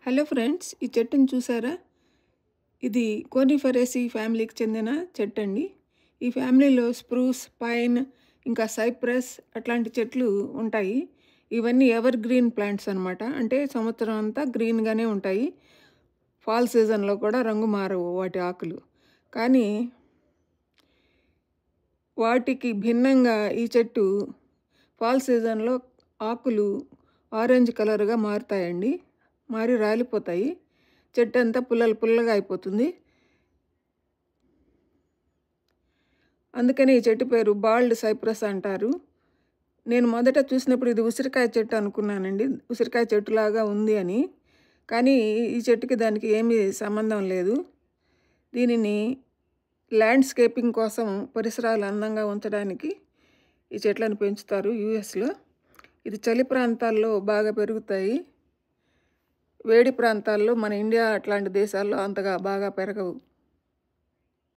Hello friends, ఈ చెట్టుని చూసారా? ఇది కోనిఫెరేసి ఫ్యామిలీకి చెందిన చెట్టు అండి. ఈ ఫ్యామిలీలో స్ప్రూస్, పైన్, ఇంకా సైప్రస్ అట్లాంటి చెట్లు ఉంటాయి. ఇవన్నీ ఎవర్ గ్రీన్ ప్లాంట్స్ అనమాట. అంటే సంవత్సరం అంతా గ్రీన్గానే ఉంటాయి. ఫాల్ సీజన్లో కూడా రంగు మారవు వాటి ఆకులు. కానీ వాటికి భిన్నంగా ఈ చెట్టు ఫాల్ సీజన్లో ఆకులు ఆరెంజ్ కలర్గా మారుతాయండి. మారి రాలిపోతాయి. చెట్టు అంతా పుల్లగా అయిపోతుంది. అందుకని ఈ చెట్టు పేరు బాల్డ్ సైప్రస్ అంటారు. నేను మొదట చూసినప్పుడు ఇది ఉసిరికాయ చెట్టు అనుకున్నానండి. ఉసిరికాయ చెట్టులాగా ఉంది అని. కానీ ఈ చెట్టుకి దానికి ఏమీ సంబంధం లేదు. దీనిని ల్యాండ్స్కేపింగ్ కోసం పరిసరాలు అందంగా ఉంచడానికి ఈ చెట్లను పెంచుతారు యూఎస్లో. ఇది చలి ప్రాంతాల్లో బాగా పెరుగుతాయి. వేడి ప్రాంతాల్లో మన ఇండియా అట్లాంటి దేశాల్లో అంతగా బాగా పెరగవు.